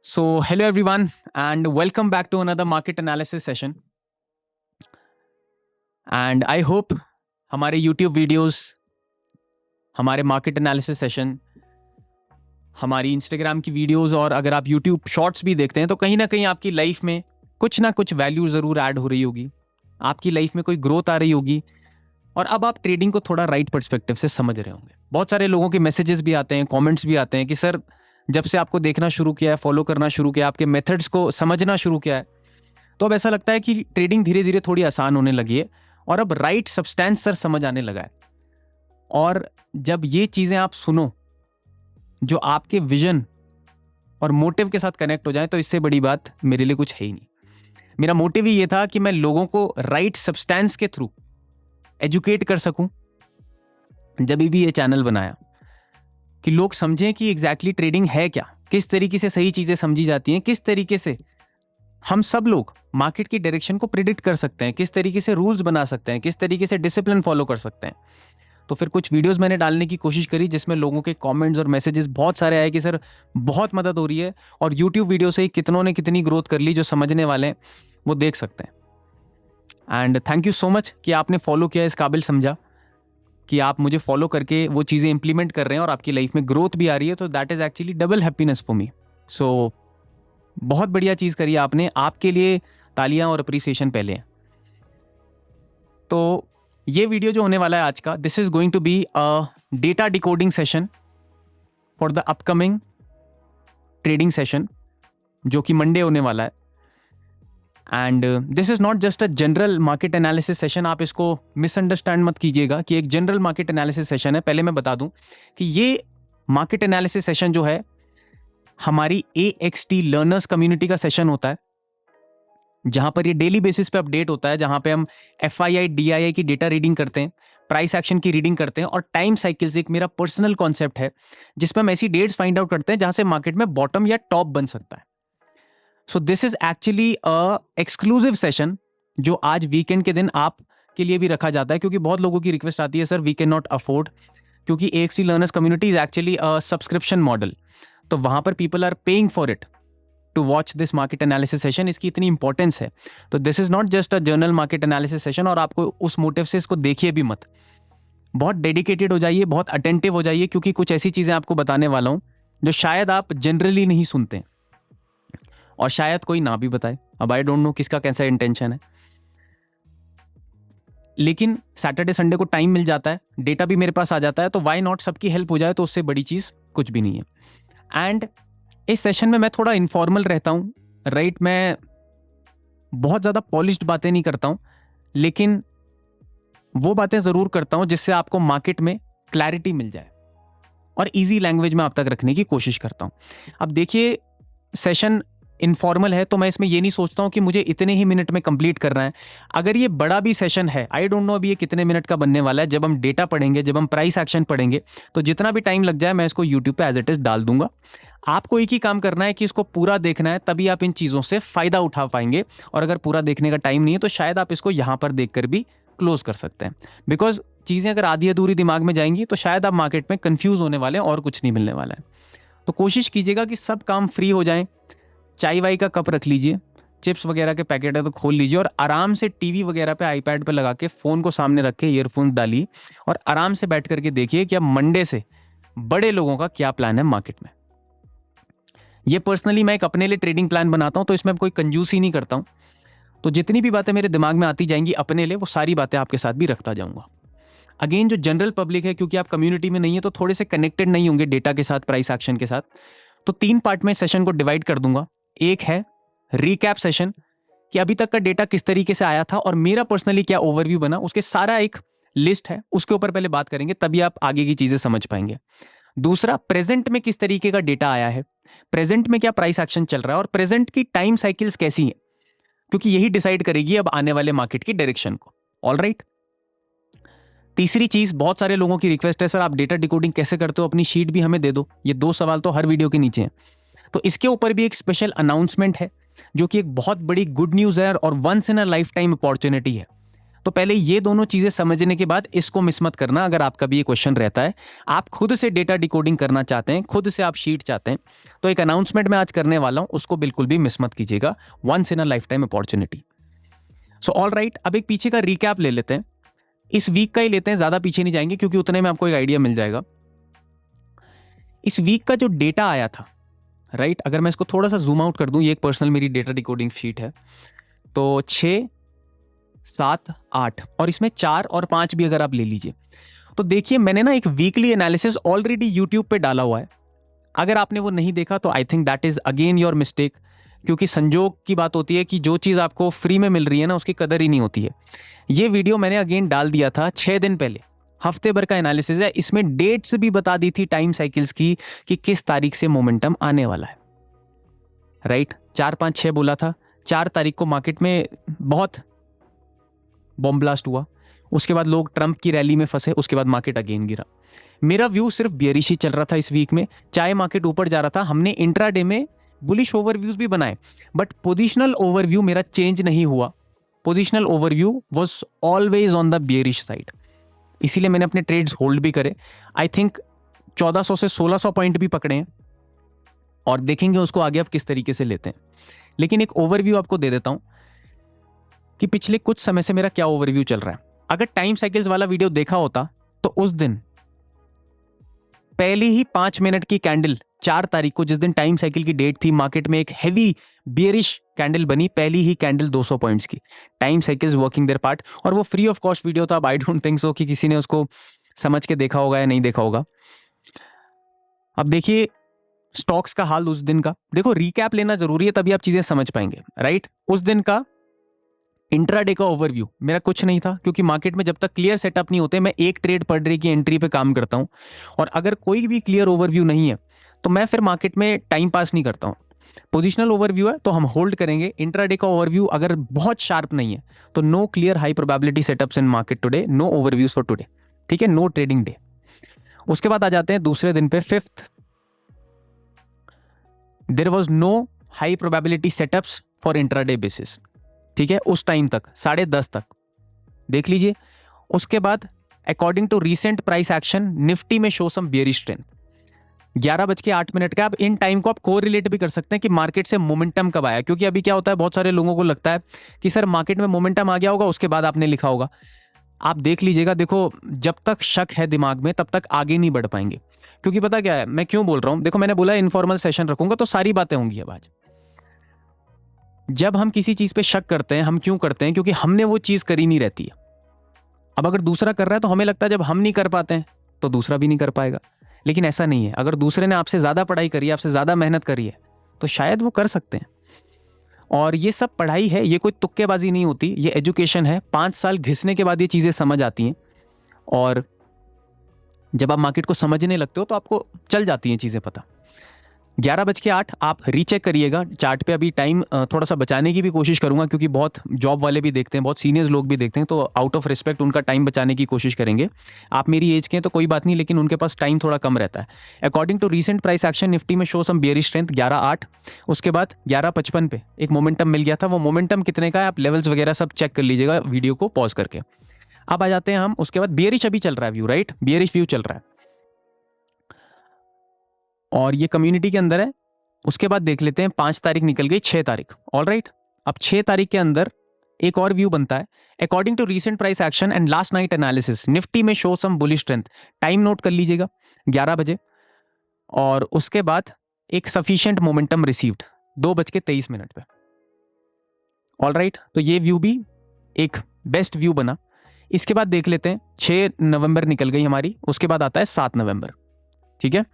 So, hello everyone, and welcome back to another market analysis session. And I hope हमारे YouTube videos, हमारे market analysis session, हमारी Instagram की videos और अगर आप YouTube शॉर्ट्स भी देखते हैं तो कहीं ना कहीं आपकी लाइफ में कुछ ना कुछ वैल्यू ज़रूर ऐड हो रही होगी, आपकी लाइफ में कोई ग्रोथ आ रही होगी और अब आप ट्रेडिंग को थोड़ा राइट पर्सपेक्टिव से समझ रहे होंगे। बहुत सारे लोगों के मैसेजेस भी आते हैं, कमेंट्स भी आते हैं कि सर जब से आपको देखना शुरू किया है, फॉलो करना शुरू किया, आपके मेथड्स को समझना शुरू किया है, तो अब ऐसा लगता है कि ट्रेडिंग धीरे धीरे थोड़ी आसान होने लगी है और अब राइट सब्सटेंस सर समझ आने लगा है। और जब ये चीज़ें आप सुनो जो आपके विजन और मोटिव के साथ कनेक्ट हो जाए तो इससे बड़ी बात मेरे लिए कुछ है ही नहीं। मेरा मोटिव ही ये था कि मैं लोगों को राइट सब्सटेंस के थ्रू एजुकेट कर सकूं। जब भी ये चैनल बनाया कि लोग समझें कि एग्जैक्टली ट्रेडिंग है क्या, किस तरीके से सही चीज़ें समझी जाती हैं, किस तरीके से हम सब लोग मार्केट की डायरेक्शन को प्रिडिक्ट कर सकते हैं, किस तरीके से रूल्स बना सकते हैं, किस तरीके से डिसिप्लिन फॉलो कर सकते हैं। तो फिर कुछ वीडियोस मैंने डालने की कोशिश करी जिसमें लोगों के कमेंट्स और मैसेजेस बहुत सारे आए कि सर बहुत मदद हो रही है और यूट्यूब वीडियो से कितनों ने कितनी ग्रोथ कर ली, जो समझने वाले हैं वो देख सकते हैं। And thank you so much कि आपने फॉलो किया, इस काबिल समझा कि आप मुझे फॉलो करके वो चीज़ें इंप्लीमेंट कर रहे हैं और आपकी लाइफ में ग्रोथ भी आ रही है, तो that is actually double happiness for me. So बहुत बढ़िया चीज़ करी आपने, आपके लिए तालियां और अप्रिसिएशन पहले हैं। तो ये वीडियो जो होने वाला है आज का, this is going to be a data decoding session for the upcoming trading session जो कि मंडे होने वाला है। And this is not just a general market analysis session, आप इसको मिसअंडरस्टैंड मत कीजिएगा कि एक जनरल मार्केट एनालिसिस सेशन है। पहले मैं बता दूं कि ये मार्केट एनालिसिस सेशन जो है हमारी AXT लर्नर्स कम्युनिटी का सेशन होता है, जहां पर ये डेली बेसिस पे अपडेट होता है, जहां पे हम FII DII की डेटा रीडिंग करते हैं, प्राइस एक्शन की रीडिंग करते हैं और टाइम साइकिल्स एक मेरा पर्सनल कॉन्सेप्ट है जिसमें हम ऐसी डेट्स फाइंड आउट करते हैं जहां से मार्केट में बॉटम या टॉप बन सकता है। सो this is actually a exclusive session जो आज वीकेंड के दिन आप के लिए भी रखा जाता है, क्योंकि बहुत लोगों की रिक्वेस्ट आती है sir we can not afford, क्योंकि AXT learners community is actually a subscription model, तो वहां पर people are paying for it to watch this market analysis session. इसकी इतनी इंपॉर्टेंस है, तो this is not just a general market analysis session. और आपको उस मोटिव से इसको देखिए भी मत, बहुत डेडिकेटेड हो जाइए, बहुत अटेंटिव हो जाइए, क्योंकि कुछ ऐसी चीजें आपको बताने वाला हूं जो शायद आप जनरली नहीं सुनते और शायद कोई ना भी बताए। अब आई डोंट नो किसका कैसा इंटेंशन है, लेकिन सैटरडे संडे को टाइम मिल जाता है, डेटा भी मेरे पास आ जाता है, तो वाई नॉट, सबकी हेल्प हो जाए तो उससे बड़ी चीज कुछ भी नहीं है। एंड इस सेशन में मैं थोड़ा इनफॉर्मल रहता हूँ, राइट। मैं बहुत ज़्यादा पॉलिश्ड बातें नहीं करता हूँ, लेकिन वो बातें ज़रूर करता हूँ जिससे आपको मार्केट में क्लैरिटी मिल जाए और इजी लैंग्वेज में आप तक रखने की कोशिश करता हूँ। अब देखिए, सेशन इनफॉर्मल है तो मैं इसमें ये नहीं सोचता हूँ कि मुझे इतने ही मिनट में कंप्लीट करना है। अगर ये बड़ा भी सेशन है, आई डोंट नो अभी ये कितने मिनट का बनने वाला है, जब हम डेटा पढ़ेंगे, जब हम प्राइस एक्शन पढ़ेंगे, तो जितना भी टाइम लग जाए मैं इसको यूट्यूब पे एज इट इज डाल दूंगा। आपको एक ही काम करना है कि इसको पूरा देखना है, तभी आप इन चीज़ों से फ़ायदा उठा पाएंगे। और अगर पूरा देखने का टाइम नहीं है तो शायद आप इसको यहाँ पर देखकर भी क्लोज कर सकते हैं, बिकॉज चीज़ें अगर आधी अधूरी दिमाग में जाएंगी तो शायद आप मार्केट में कंफ्यूज होने वाले हैं और कुछ नहीं मिलने वाला है। तो कोशिश कीजिएगा कि सब काम फ्री हो जाएं, चाय वाई का कप रख लीजिए, चिप्स वगैरह के पैकेट है तो खोल लीजिए और आराम से टीवी वगैरह पे, आईपैड पे लगा के, फ़ोन को सामने रख के ईयरफोन डालिए और आराम से बैठ करके देखिए कि अब मंडे से बड़े लोगों का क्या प्लान है मार्केट में। ये पर्सनली मैं एक अपने लिए ट्रेडिंग प्लान बनाता हूं, तो इसमें कोई कंजूसी नहीं करता हूं। तो जितनी भी बातें मेरे दिमाग में आती जाएंगी अपने लिए, वो सारी बातें आपके साथ भी रखता जाऊंगा। अगेन, जो जनरल पब्लिक है, क्योंकि आप कम्युनिटी में नहीं है तो थोड़े से कनेक्टेड नहीं होंगे डेटा के साथ, प्राइस एक्शन के साथ, तो 3 पार्ट में सेशन को डिवाइड कर दूंगा। एक है रिकैप सेशन कि अभी तक का डेटा किस तरीके से आया था और मेरा पर्सनली क्या ओवरव्यू बना, उसके सारा एक लिस्ट है, उसके ऊपर पहले बात करेंगे, तभी आप आगे की चीजें समझ पाएंगे। दूसरा, प्रेजेंट में किस तरीके का डेटा आया है, प्रेजेंट में क्या प्राइस एक्शन चल रहा है और प्रेजेंट की टाइम साइकिल्स कैसी हैं, क्योंकि यही डिसाइड करेगी अब आने वाले मार्केट की डायरेक्शन को। ऑलराइट। तीसरी चीज, बहुत सारे लोगों की रिक्वेस्ट है सर आप डेटा डिकोडिंग कैसे करते हो, अपनी शीट भी हमें दे दो। ये 2 सवाल तो हर वीडियो के नीचे हैं, तो इसके ऊपर भी एक स्पेशल अनाउंसमेंट है जो कि एक बहुत बड़ी गुड न्यूज है और once in a life time opportunity है। तो पहले ये दोनों चीजें समझने के बाद इसको मिस मत करना। अगर आपका भी ये क्वेश्चन रहता है, आप खुद से डेटा डिकोडिंग करना चाहते हैं, खुद से आप शीट चाहते हैं, तो एक अनाउंसमेंट मैं आज करने वाला हूं, उसको बिल्कुल भी मिस मत कीजिएगा। Once in a life time opportunity. So all right, अब एक पीछे का रिकैप ले लेते हैं। इस वीक का ही लेते हैं, ज्यादा पीछे नहीं जाएंगे क्योंकि उतने में आपको एक आइडिया मिल जाएगा। इस वीक का जो डेटा आया था, राइट, अगर मैं इसको थोड़ा सा जूम आउट कर दूं, ये एक पर्सनल मेरी डेटा डिकोडिंग शीट है, तो 6, 7, 8 और इसमें 4 और 5 भी अगर आप ले लीजिए, तो देखिए मैंने ना एक वीकली एनालिसिस ऑलरेडी यूट्यूब पे डाला हुआ है। अगर आपने वो नहीं देखा तो I think that is again your mistake, क्योंकि संजोग की बात होती है कि जो चीज़ आपको फ्री में मिल रही है ना, उसकी कदर ही नहीं होती है। ये वीडियो मैंने अगेन डाल दिया था 6 दिन पहले, हफ्ते भर का एनालिसिस है। इसमें डेट्स भी बता दी थी टाइम साइकिल्स की कि किस तारीख से मोमेंटम आने वाला है, राइट। 4, 5, 6 बोला था। 4 तारीख को मार्केट में बहुत बॉम्ब ब्लास्ट हुआ, उसके बाद लोग ट्रंप की रैली में फंसे, उसके बाद मार्केट अगेन गिरा। मेरा व्यू सिर्फ बियरिश ही चल रहा था इस वीक में, चाहे मार्केट ऊपर जा रहा था। हमने इंट्राडे में बुलिश ओवरव्यूज भी बनाए, बट पोजिशनल ओवरव्यू मेरा चेंज नहीं हुआ। Positional overview was always on the bearish side, इसीलिए मैंने अपने ट्रेड्स होल्ड भी करे। आई थिंक 1400 से 1600 पॉइंट भी पकड़े हैं, और देखेंगे उसको आगे आप किस तरीके से लेते हैं। लेकिन एक ओवरव्यू आपको दे देता हूं कि पिछले कुछ समय से मेरा क्या ओवरव्यू चल रहा है। अगर टाइम साइकिल्स वाला वीडियो देखा होता तो उस दिन पहली ही 5 मिनट की कैंडल 4 तारीख को, जिस दिन टाइम साइकिल की डेट थी, मार्केट में एक हैवी बियरिश कैंडल बनी, पहली ही कैंडल 200 पॉइंट्स की। Time cycles working there part, और वो फ्री ऑफ कॉस्ट वीडियो था। आई डोंट थिंक सो कि किसी ने उसको समझ के देखा होगा या नहीं देखा होगा। अब देखिए स्टॉक्स का हाल उस दिन का, देखो रिकैप लेना जरूरी है, तभी आप चीजें समझ पाएंगे, राइट। उस दिन का इंट्राडे का ओवरव्यू मेरा कुछ नहीं था, क्योंकि मार्केट में जब तक क्लियर सेटअप नहीं होते, मैं एक ट्रेड पर डे की एंट्री पे काम करता हूं, और अगर कोई भी क्लियर ओवरव्यू नहीं है तो मैं फिर मार्केट में टाइम पास नहीं करता हूं। पोजिशनल ओवरव्यू है तो हम होल्ड करेंगे। इंट्राडे का ओवरव्यू अगर बहुत शार्प नहीं है तो no clear high probability setups in market today, no overviews for today, ठीक है, नो ट्रेडिंग डे। उसके बाद आ जाते हैं दूसरे दिन पे, 5th, there was no high probability setups for intraday basis, ठीक है, उस टाइम तक 10:30 तक देख लीजिए। उसके बाद according to recent price action, Nifty में शो सम बियरिश ट्रेंड। 11:08 का, अब इन टाइम को आप कोरिलेट भी कर सकते हैं कि मार्केट से मोमेंटम कब आया, क्योंकि अभी क्या होता है, बहुत सारे लोगों को लगता है कि सर मार्केट में मोमेंटम आ गया होगा, उसके बाद आपने लिखा होगा। आप देख लीजिएगा, देखो जब तक शक है दिमाग में तब तक आगे नहीं बढ़ पाएंगे। क्योंकि पता क्या है, मैं क्यों बोल रहा हूं, देखो मैंने बोला इनफॉर्मल सेशन रखूंगा तो सारी बातें होंगी। अब आज जब हम किसी चीज पे शक करते हैं, हम क्यों करते हैं, क्योंकि हमने वो चीज करी नहीं रहती है। अब अगर दूसरा कर रहा है तो हमें लगता है जब हम नहीं कर पाते हैं तो दूसरा भी नहीं कर पाएगा, लेकिन ऐसा नहीं है। अगर दूसरे ने आपसे ज्यादा पढ़ाई करी है, आपसे ज्यादा मेहनत करी है, तो शायद वो कर सकते हैं। और ये सब पढ़ाई है, ये कोई तुक्केबाजी नहीं होती, ये एजुकेशन है। 5 साल घिसने के बाद ये चीजें समझ आती हैं, और जब आप मार्केट को समझने लगते हो तो आपको चल जाती हैं चीजें पता। 11:08 आप रीचेक करिएगा चार्ट पे। अभी टाइम थोड़ा सा बचाने की भी कोशिश करूंगा, क्योंकि बहुत जॉब वाले भी देखते हैं, बहुत सीनियर्स लोग भी देखते हैं, तो आउट ऑफ रिस्पेक्ट उनका टाइम बचाने की कोशिश करेंगे। आप मेरी एज के हैं तो कोई बात नहीं, लेकिन उनके पास टाइम थोड़ा कम रहता है। According to recent price action, Nifty में शो सम बियरिश स्ट्रेंथ 11:08। उसके बाद 11:55 पे एक मोमेंटम मिल गया था। वो मोमेंटम कितने का है, आप लेवल्स वगैरह सब चेक कर लीजिएगा वीडियो को पॉज करके। अब आ जाते हैं हम, उसके बाद बियरिश अभी चल रहा है व्यू, राइट, बियरिश व्यू चल रहा है, और ये कम्युनिटी के अंदर है। उसके बाद देख लेते हैं 5 तारीख निकल गई, 6 तारीख, ऑल राइट। अब 6 तारीख के अंदर एक और व्यू बनता है। According to recent price action and last night analysis, Nifty में show some bullish strength. Time note कर लीजिएगा 11 बजे, और उसके बाद एक सफिशिएंट मोमेंटम रिसीव्ड 2:23 पे, ऑल राइट। तो ये व्यू भी एक बेस्ट व्यू बना। इसके बाद देख लेते हैं 6 नवंबर निकल गई हमारी, उसके बाद आता है 7 नवंबर, ठीक है।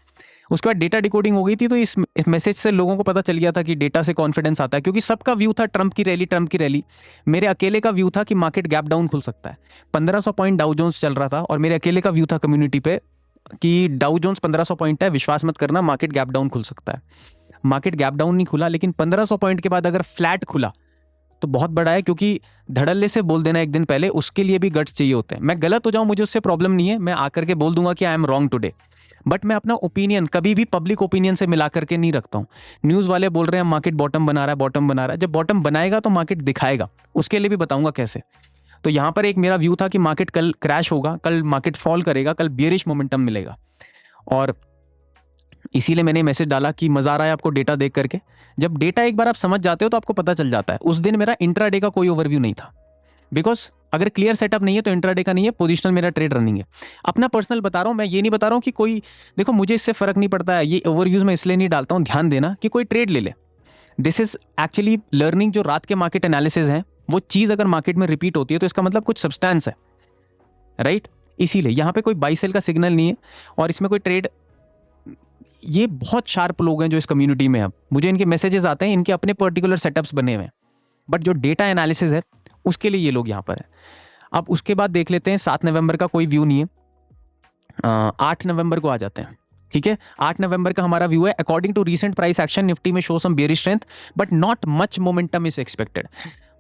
उसके बाद डेटा डिकोडिंग हो गई थी, तो इस मैसेज से लोगों को पता चल गया था कि डेटा से कॉन्फिडेंस आता है, क्योंकि सबका व्यू था ट्रंप की रैली, ट्रंप की रैली। मेरे अकेले का व्यू था कि मार्केट गैप डाउन खुल सकता है। 1500 पॉइंट डाउ जोन्स चल रहा था, और मेरे अकेले का व्यू था कम्युनिटी पे कि डाउ जोन्स 1500 पॉइंट है, विश्वास मत करना, मार्केट गैप डाउन खुल सकता है। मार्केट गैप डाउन नहीं खुला, लेकिन 1500 पॉइंट के बाद अगर फ्लैट खुला तो बहुत बड़ा है, क्योंकि धड़ल्ले से बोल देना एक दिन पहले, उसके लिए भी गट्स चाहिए होते हैं। मैं गलत हो जाऊं, मुझे उससे प्रॉब्लम नहीं है, मैं आकर के बोल दूंगा कि I am wrong today, but मैं अपना ओपिनियन कभी भी पब्लिक ओपिनियन से मिला करके नहीं रखता हूं। न्यूज़ वाले बोल रहे हैं मार्केट बॉटम बना रहा है, बॉटम बना रहा है, जब बॉटम बनाएगा तो मार्केट दिखाएगा, उसके लिए भी बताऊंगा कैसे। तो यहाँ पर एक मेरा व्यू था कि मार्केट कल क्रैश होगा, कल मार्केट फॉल करेगा, कल बियरिश मोमेंटम मिलेगा, और इसीलिए मैंने मैसेज डाला कि मजा आ रहा है आपको डेटा देख करके। जब डेटा एक बार आप समझ जाते हो तो आपको पता चल जाता है। उस दिन मेरा इंट्राडे का कोई ओवरव्यू नहीं था, बिकॉज अगर क्लियर सेटअप नहीं है तो इंट्राडे का नहीं है, पोजिशनल मेरा ट्रेड रनिंग है। अपना पर्सनल बता रहा हूँ, मैं ये नहीं बता रहा हूँ कि कोई, देखो मुझे इससे फर्क नहीं पड़ता है, ये ओवरव्यूज में इसलिए नहीं डालता हूँ, ध्यान देना, कि कोई ट्रेड ले ले। This is actually learning. जो रात के मार्केट एनालिसिस है वो चीज़ अगर मार्केट में रिपीट होती है तो इसका मतलब कुछ सब्सटेंस है, राइट? इसीलिए यहाँ पे कोई बाई सेल का सिग्नल नहीं है, और इसमें कोई ट्रेड, ये बहुत शार्प लोग हैं जो इस कम्युनिटी में, अब मुझे इनके मैसेजेस आते हैं, इनके अपने पर्टिकुलर सेटअप्स बने हुए हैं, बट जो डेटा एनालिसिस है उसके लिए ये लोग यहाँ पर है। अब उसके बाद देख लेते हैं, 7 नवंबर का कोई व्यू नहीं है, 8 नवंबर को आ जाते हैं, ठीक है? 8 नवंबर का हमारा व्यू है, according to recent price action Nifty में show some bearish strength but not much momentum is expected.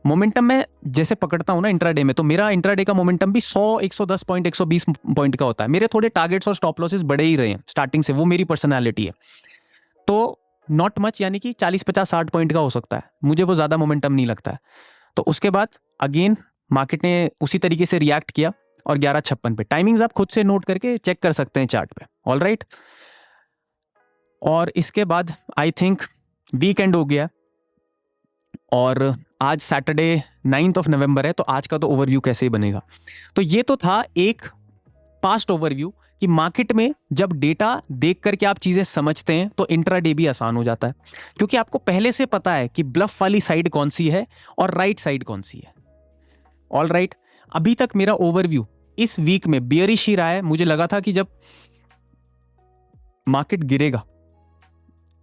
Momentum मैं जैसे पकड़ता हूं ना इंट्राडे में, तो मेरा इंट्राडे का मोमेंटम भी 100, 110 पॉइंट, 120 पॉइंट का होता है। मेरे थोड़े टारगेट्स और स्टॉप लॉसेस बड़े ही रहे हैं स्टार्टिंग से, वो मेरी पर्सनैलिटी है। तो नॉट मच यानी कि 40, 50, 60 पॉइंट का हो सकता है, मुझे वो ज़्यादा मोमेंटम नहीं लगता है। तो उसके बाद अगेन मार्केट ने उसी तरीके से रिएक्ट किया, और 11:56 पे, टाइमिंग्स आप खुद से नोट करके चेक कर सकते हैं चार्ट पे, ऑल राइट। और इसके बाद आई थिंक वीकेंड हो गया, और आज सैटरडे 9 नवंबर है, तो आज का तो ओवरव्यू कैसे ही बनेगा। तो ये तो था एक पास्ट ओवरव्यू कि मार्केट में जब डेटा देख करके आप चीजें समझते हैं तो इंट्राडे भी आसान हो जाता है, क्योंकि आपको पहले से पता है कि ब्लफ वाली साइड कौन सी है और राइट साइड कौन सी है, ऑल राइट। अभी तक मेरा ओवरव्यू इस वीक में बियरिश ही रहा है। मुझे लगा था कि जब मार्केट गिरेगा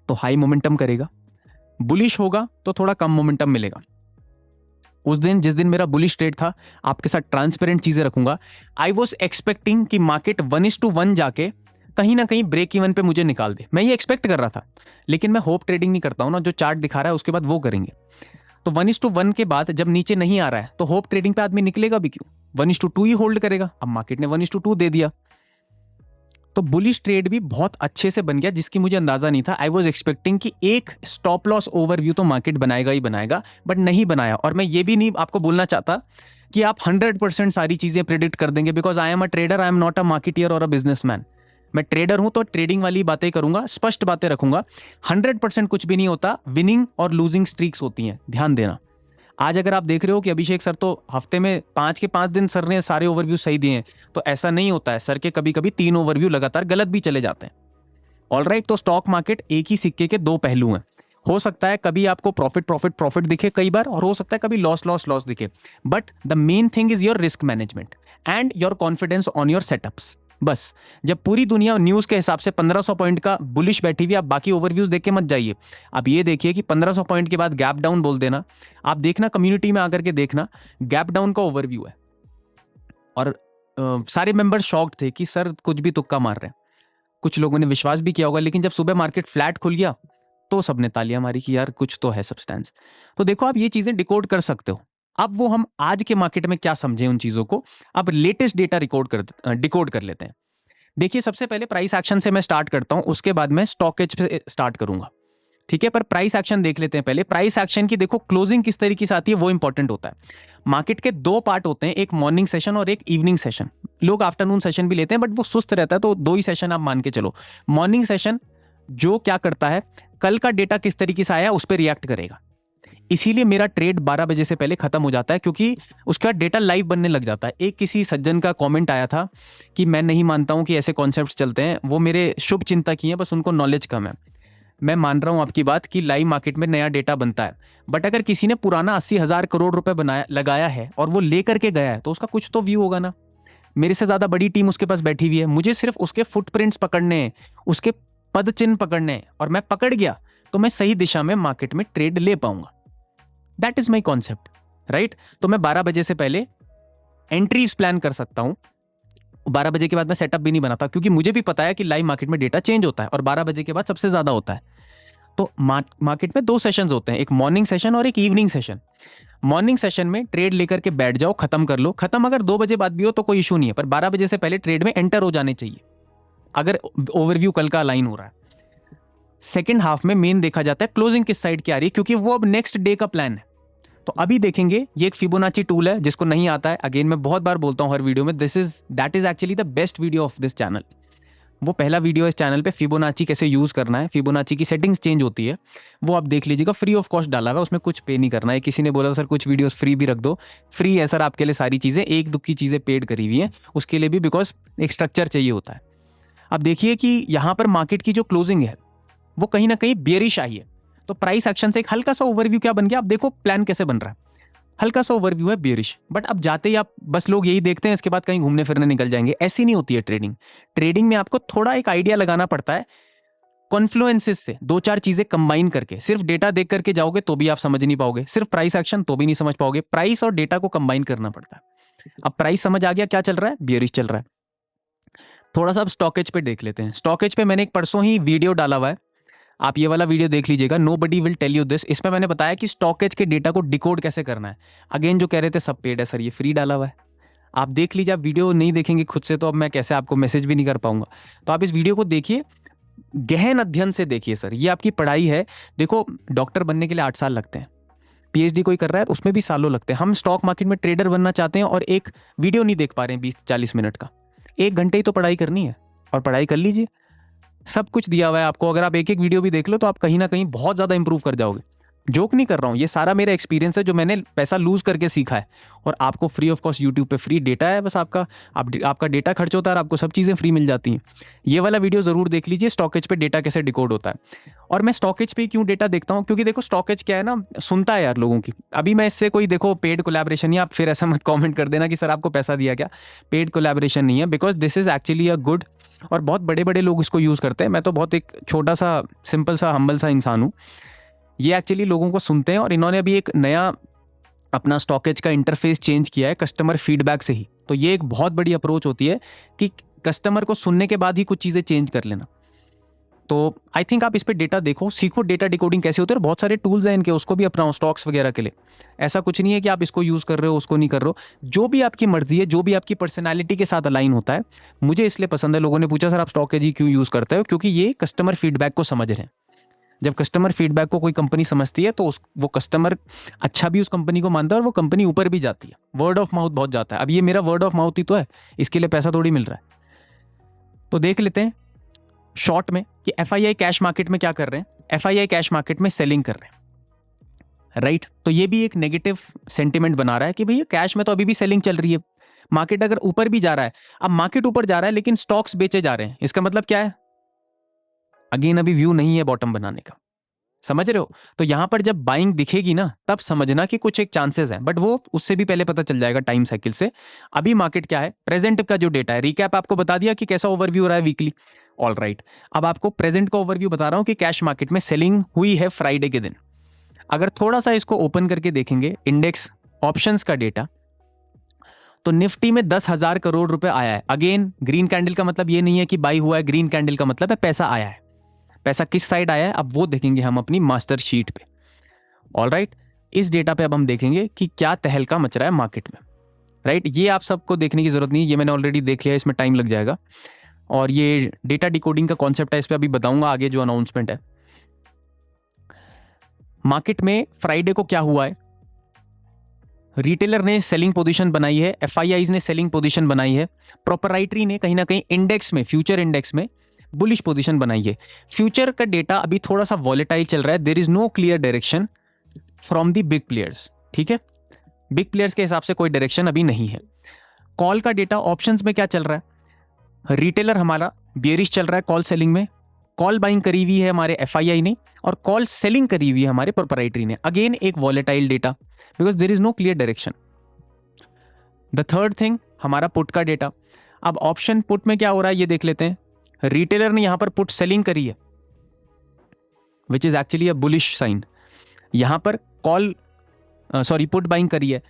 तो हाई मोमेंटम करेगा, बुलिश होगा तो थोड़ा कम मोमेंटम मिलेगा। उस दिन जिस दिन मेरा बुलिश ट्रेड था, आपके साथ ट्रांसपेरेंट चीजें रखूंगा, आई वॉज एक्सपेक्टिंग कि मार्केट 1:1 जाके कहीं ना कहीं ब्रेक इवन पे मुझे निकाल दे, मैं ये एक्सपेक्ट कर रहा था। लेकिन मैं होप ट्रेडिंग नहीं करता हूं ना, जो चार्ट दिखा रहा है उसके बाद वो करेंगे। तो 1:1 के बाद जब नीचे नहीं आ रहा है तो होप ट्रेडिंग पे आदमी निकलेगा भी क्यों, 1:2 ही होल्ड करेगा। अब मार्केट ने 1:2 दे दिया, तो बुलिश ट्रेड भी बहुत अच्छे से बन गया, जिसकी मुझे अंदाजा नहीं था। आई वॉज एक्सपेक्टिंग कि एक स्टॉप लॉस ओवरव्यू तो मार्केट बनाएगा ही बनाएगा, बट नहीं बनाया। और मैं ये भी नहीं आपको बोलना चाहता कि आप 100% सारी चीजें प्रेडिक्ट कर देंगे, because I am a trader, I am not a marketeer और अ बिजनेसमैन। मैं ट्रेडर हूं तो ट्रेडिंग वाली बातें करूंगा, स्पष्ट बातें रखूंगा। 100% कुछ भी नहीं होता, विनिंग और लूजिंग स्ट्रीक्स होती हैं, ध्यान देना। आज अगर आप देख रहे हो कि अभिषेक सर तो हफ्ते में 5 के 5 दिन सर ने सारे ओवरव्यू सही दिए हैं, तो ऐसा नहीं होता है। सर के कभी कभी 3 ओवरव्यू लगातार गलत भी चले जाते हैं, ऑल राइट। तो स्टॉक मार्केट एक ही सिक्के के दो पहलू हैं। हो सकता है कभी आपको प्रॉफिट दिखे कई बार, और हो सकता है कभी लॉस दिखे, but the main thing is your risk management and your confidence on your setups. बस जब पूरी दुनिया न्यूज के हिसाब से 1500 पॉइंट का बुलिश बैठी हुई, आप बाकी ओवरव्यूज देख के मत जाइए। आप ये देखिए कि 1500 पॉइंट के बाद गैप डाउन बोल देना, आप देखना कम्युनिटी में आकर के देखना, गैप डाउन का ओवरव्यू है। और सारे मेंबर्स शॉक्ड थे कि सर कुछ भी तुक्का मार रहे हैं। कुछ लोगों ने विश्वास भी किया होगा, लेकिन जब सुबह मार्केट फ्लैट खुल गया तो सबने तालियां मारी कि यार कुछ तो है सब्सटेंस। तो देखो आप ये चीजें डिकोड कर सकते हो। अब वो हम आज के मार्केट में क्या समझे उन चीजों को, अब लेटेस्ट डेटा डिकोड कर लेते हैं। देखिए सबसे पहले प्राइस एक्शन से मैं स्टार्ट करता हूं, उसके बाद मैं स्टॉक एज पे स्टार्ट करूंगा, ठीक है। पर प्राइस एक्शन देख लेते हैं पहले। प्राइस एक्शन की देखो क्लोजिंग किस तरीके से आती है वो इंपॉर्टेंट होता है। मार्केट के दो पार्ट होते हैं, एक मॉर्निंग सेशन और एक इवनिंग सेशन। लोग आफ्टरनून सेशन भी लेते हैं, बट वो सुस्त रहता है, तो 2 ही सेशन आप मान के चलो। मॉर्निंग सेशन जो क्या करता है, कल का डेटा किस तरीके से आया उस पर रिएक्ट करेगा। इसीलिए मेरा ट्रेड 12 बजे से पहले खत्म हो जाता है, क्योंकि उसका डेटा लाइव बनने लग जाता है। एक किसी सज्जन का कमेंट आया था कि मैं नहीं मानता हूं कि ऐसे कॉन्सेप्ट्स चलते हैं, वो मेरे शुभ चिंतक ही हैं, बस उनको नॉलेज कम है। मैं मान रहा हूं आपकी बात कि लाइव मार्केट में नया डेटा बनता है, बट अगर किसी ने पुराना 80,000 करोड़ रुपए लगाया है और वो लेकर के गया है, तो उसका कुछ तो व्यू होगा ना। मेरे से ज्यादा बड़ी टीम उसके पास बैठी हुई है, मुझे सिर्फ उसके फुटप्रिंट्स पकड़ने हैं, उसके पद चिन्ह पकड़ने हैं, और मैं पकड़ गया तो मैं सही दिशा में मार्केट में ट्रेड ले पाऊंगा। That is my concept, right. तो मैं 12 बजे से पहले एंट्रीज प्लान कर सकता हूं। 12 बजे के बाद मैं सेटअप भी नहीं बनाता, क्योंकि मुझे भी पता है कि लाइव मार्केट में डेटा चेंज होता है और 12 बजे के बाद सबसे ज्यादा होता है। तो मार्केट में 2 सेशंस होते हैं, एक मॉर्निंग सेशन और एक इवनिंग सेशन। मॉर्निंग सेशन में ट्रेड लेकर के बैठ जाओ, खत्म कर लो। खत्म अगर 2 बजे बाद भी हो तो कोई इशू नहीं है, पर 12 बजे से पहले ट्रेड में एंटर हो जाने चाहिए, अगर ओवरव्यू कल का अलाइन हो रहा है। सेकेंड हाफ में मेन देखा जाता है क्लोजिंग किस साइड की आ रही है, क्योंकि वो अब नेक्स्ट डे का प्लान है। तो अभी देखेंगे, ये एक फिबोनाची टूल है, जिसको नहीं आता है, अगेन मैं बहुत बार बोलता हूँ हर वीडियो में, that is actually the best video of this channel. वो पहला वीडियो इस चैनल पे फिबोनाची कैसे यूज करना है, फिबोनाची की सेटिंग्स चेंज होती है, वो आप देख लीजिएगा, फ्री ऑफ कॉस्ट डाला हुआ है, उसमें कुछ पे नहीं करना है। किसी ने बोला सर कुछ वीडियोस फ्री भी रख दो, फ्री है सर आपके लिए सारी चीजें, एक दुख की चीजें पेड करी हुई हैं उसके लिए भी, बिकॉज एक स्ट्रक्चर चाहिए होता है। अब देखिए कि यहाँ पर मार्केट की जो क्लोजिंग है वो कहीं ना कहीं बेयरिश आई है, तो प्राइस एक्शन से एक हल्का सा ओवरव्यू क्या बन गया, आप देखो प्लान कैसे बन रहा है, हल्का सा ओवरव्यू है बेयरिश, बट अब जाते ही आप बस लोग यही देखते हैं, इसके बाद कहीं घूमने फिरने निकल जाएंगे। ऐसी नहीं होती है ट्रेडिंग। ट्रेडिंग में आपको थोड़ा एक आइडिया लगाना पड़ता है, कॉन्फ्लुएंसेस से दो चार चीजें कंबाइन करके। सिर्फ डेटा देख करके जाओगे तो भी आप समझ नहीं पाओगे, सिर्फ प्राइस एक्शन तो भी नहीं समझ पाओगे, प्राइस और डेटा को कंबाइन करना पड़ता है। अब प्राइस समझ आ गया क्या चल रहा है, बेयरिश चल रहा है। थोड़ा सा अब स्टॉकेज पे देख लेते हैं। स्टॉकेज पे मैंने एक परसों ही वीडियो डाला हुआ है, आप ये वाला वीडियो देख लीजिएगा, nobody will tell you this. इसमें मैंने बताया कि स्टॉकेज के डेटा को डिकोड कैसे करना है। अगेन जो कह रहे थे सब पेड है सर, ये फ्री डाला हुआ है, आप देख लीजिए। आप वीडियो नहीं देखेंगे खुद से तो अब मैं कैसे आपको मैसेज भी नहीं कर पाऊंगा, तो आप इस वीडियो को देखिए, गहन अध्ययन से देखिए सर, ये आपकी पढ़ाई है। देखो डॉक्टर बनने के लिए 8 साल लगते हैं, पीएचडी कोई कर रहा है तो उसमें भी सालों लगते हैं। हम स्टॉक मार्केट में ट्रेडर बनना चाहते हैं और एक वीडियो नहीं देख पा रहे हैं 20-40 मिनट का, 1 घंटे ही तो पढ़ाई करनी है, और पढ़ाई कर लीजिए, सब कुछ दिया हुआ है आपको। अगर आप एक एक वीडियो भी देख लो तो आप कहीं ना कहीं बहुत ज़्यादा इंप्रूव कर जाओगे। जोक नहीं कर रहा हूँ, ये सारा मेरा एक्सपीरियंस है जो मैंने पैसा लूज करके सीखा है, और आपको फ्री ऑफ कॉस्ट यूट्यूब पे फ्री डेटा है, बस आपका डेटा खर्च होता है और आपको सब चीज़ें फ्री मिल जाती हैं। ये वाला वीडियो ज़रूर देख लीजिए, स्टॉकेज पे डेटा कैसे डिकोड होता है। और मैं स्टॉकेज पे क्यों डेटा देखता हूँ, क्योंकि देखो स्टॉकेज क्या है ना, सुनता है यार लोगों की। अभी मैं इससे कोई देखो पेड कोलैबोरेशन, या आप फिर ऐसा मत कॉमेंट कर देना कि सर आपको पैसा दिया क्या, पेड कोलैबोरेशन नहीं है, because this is actually a good, और बहुत बड़े बड़े लोग इसको यूज़ करते हैं। मैं तो बहुत एक छोटा सा सिंपल सा हम्बल सा इंसान हूँ। ये एक्चुअली लोगों को सुनते हैं, और इन्होंने अभी एक नया अपना स्टॉकेज का इंटरफेस चेंज किया है कस्टमर फीडबैक से ही। तो ये एक बहुत बड़ी अप्रोच होती है कि कस्टमर को सुनने के बाद ही कुछ चीज़ें चेंज कर लेना। तो आई थिंक आप इस पर डेटा देखो, सीखो डेटा डिकोडिंग कैसे होती है, और बहुत सारे टूल्स हैं इनके, उसको भी अपनाओ स्टॉक्स वगैरह के लिए। ऐसा कुछ नहीं है कि आप इसको यूज़ कर रहे हो उसको नहीं कर रहे हो, जो भी आपकी मर्जी है, जो भी आपकी पर्सनैलिटी के साथ अलाइन होता है। मुझे इसलिए पसंद है, लोगों ने पूछा सर आप स्टॉकेज ही क्यों यूज़ करते हो, क्योंकि ये कस्टमर फीडबैक को समझ रहे हैं। जब कस्टमर फीडबैक को कोई कंपनी समझती है तो वो कस्टमर अच्छा भी उस कंपनी को मानता है, और वो कंपनी ऊपर भी जाती है, वर्ड ऑफ माउथ बहुत जाता है। अब ये मेरा वर्ड ऑफ माउथ ही तो है, इसके लिए पैसा थोड़ी मिल रहा है। तो देख लेते हैं शॉर्ट में कि एफआईआई कैश मार्केट में क्या कर रहे हैं। एफआईआई कैश मार्केट में सेलिंग कर रहे हैं, राइट। तो ये भी एक नेगेटिव सेंटिमेंट बना रहा है कि भैया कैश में तो अभी भी सेलिंग चल रही है। मार्केट अगर ऊपर भी जा रहा है, अब मार्केट ऊपर जा रहा है लेकिन स्टॉक्स बेचे जा रहे हैं, इसका मतलब क्या है, अगेन अभी व्यू नहीं है बॉटम बनाने का, समझ रहे हो। तो यहां पर जब बाइंग दिखेगी ना, तब समझना कि कुछ एक चांसेस हैं, बट वो उससे भी पहले पता चल जाएगा टाइम साइकिल से। अभी मार्केट क्या है, प्रेजेंट का जो डेटा है, रिकैप आपको बता दिया कि कैसा ओवरव्यू हो रहा है वीकली, ऑल राइट। अब आपको प्रेजेंट का ओवरव्यू बता रहा हूं कि कैश मार्केट में सेलिंग हुई है फ्राइडे के दिन। अगर थोड़ा सा इसको ओपन करके देखेंगे इंडेक्स ऑप्शंस का डेटा, तो निफ्टी में 10,000 करोड़ रुपए आया है। अगेन ग्रीन कैंडल का मतलब ये नहीं है कि बाई हुआ है, ग्रीन कैंडल का मतलब है पैसा आया है। पैसा किस साइड आया है अब वो देखेंगे हम अपनी मास्टर शीट पे, ऑल राइट। इस डेटा पे अब हम देखेंगे कि क्या तहलका मच रहा है मार्केट में, राइट। ये आप सबको देखने की जरूरत नहीं है, ये मैंने ऑलरेडी देख लिया है, इसमें टाइम लग जाएगा। और ये डेटा डिकोडिंग का कॉन्सेप्ट है, इस पे अभी बताऊंगा आगे जो अनाउंसमेंट है। मार्केट में फ्राइडे को क्या हुआ है, रिटेलर ने सेलिंग पोजीशन बनाई है, एफआईआईज ने सेलिंग पोजीशन बनाई है, प्रोपराइटरी ने कहीं ना कहीं इंडेक्स में, फ्यूचर इंडेक्स में बुलिश पोजीशन बनाई है। फ्यूचर का डेटा अभी थोड़ा सा वॉलेटाइल चल रहा है, there is no clear direction from the big players, ठीक है। बिग प्लेयर्स के हिसाब से कोई डायरेक्शन अभी नहीं है। कॉल का डेटा ऑप्शंस में क्या चल रहा है, रिटेलर हमारा बियरिश चल रहा है कॉल सेलिंग में, कॉल बाइंग करी हुई है हमारे एफआईआई ने, और कॉल सेलिंग करी हुई है हमारे प्रोपराइटरी ने। अगेन एक volatile data, because there is no clear direction. The third thing हमारा पुट का डेटा। अब ऑप्शन पुट में क्या हो रहा है ये देख लेते हैं। रिटेलर ने यहां पर पुट सेलिंग करी है, which is actually a bullish sign. यहां पर कॉल पुट बाइंग करी है।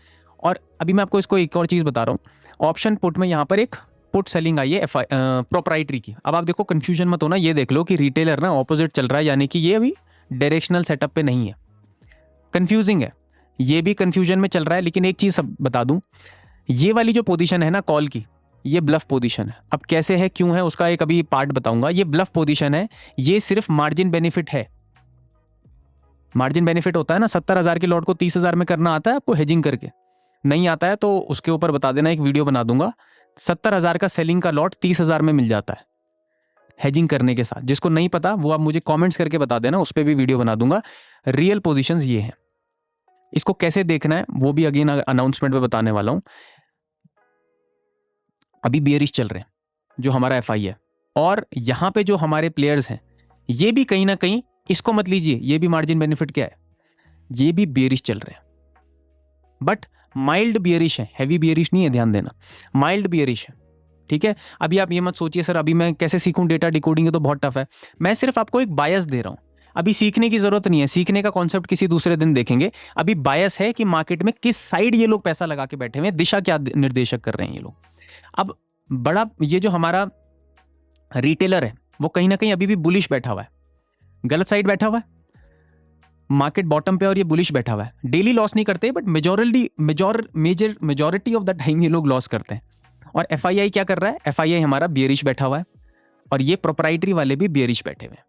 और अभी मैं आपको इसको एक और चीज बता रहा हूं, ऑप्शन पुट में यहां पर एक पुट सेलिंग आई है प्रोपराइटरी की। अब आप देखो कंफ्यूजन मत होना, ये देख लो कि रिटेलर ना ऑपोजिट चल रहा है, यानी कि ये अभी डायरेक्शनल सेटअप पे नहीं है, कंफ्यूजिंग है, ये भी कंफ्यूजन में चल रहा है। लेकिन एक चीज बता दूं, ये वाली जो पोजीशन है ना कॉल की, ये ब्लफ पोजीशन है। अब कैसे है क्यों है उसका एक अभी पार्ट बताऊंगा। ये ब्लफ पोजीशन है, ये सिर्फ मार्जिन बेनिफिट है, मार्जिन बेनिफिट होता है ना, 70,000 के लॉट को 30,000 में करना आता है आपको हेजिंग करके? नहीं आता है तो उसके ऊपर बता देना, एक वीडियो बना दूंगा। 70,000 का सेलिंग का लॉट 30,000 में मिल जाता है हेजिंग करने के साथ। जिसको नहीं पता वो आप मुझे कमेंट्स करके बता देना, उस पर भी वीडियो बना दूंगा। रियल पोजीशंस ये हैं। इसको कैसे देखना है वो भी अगेन अनाउंसमेंट पे बताने वाला हूं। अभी बियरिश चल रहे हैं जो हमारा एफआई है, और यहां पे जो हमारे प्लेयर्स हैं ये भी कहीं ना कहीं, इसको मत लीजिए, ये भी मार्जिन बेनिफिट क्या है, ये भी बियरिश चल रहे हैं, बट माइल्ड बियरिश है, हैवी बियरिश नहीं है, ध्यान देना, माइल्ड बियरिश है। ठीक है, अभी आप ये मत सोचिए सर अभी मैं कैसे सीखूं डेटा डिकोडिंग, है तो बहुत टफ है। मैं सिर्फ आपको एक बायस दे रहा हूं, अभी सीखने की जरूरत नहीं है, सीखने का कॉन्सेप्ट किसी दूसरे दिन देखेंगे। अभी बायस है कि मार्केट में किस साइड ये लोग पैसा लगा के बैठे हुए हैं, दिशा क्या निर्देशक कर रहे हैं ये लोग। अब बड़ा ये जो हमारा रिटेलर है वो कहीं ना कहीं अभी भी बुलिश बैठा हुआ है, गलत साइड बैठा हुआ है, मार्केट बॉटम पे और ये बुलिश बैठा हुआ है। डेली लॉस नहीं करते but majority of the time ये लोग लॉस करते हैं। और एफआईआई क्या कर रहा है, एफआईआई हमारा बियरिश बैठा हुआ है, और ये प्रोप्राइटरी वाले भी बियरिश बैठे हुए हैं।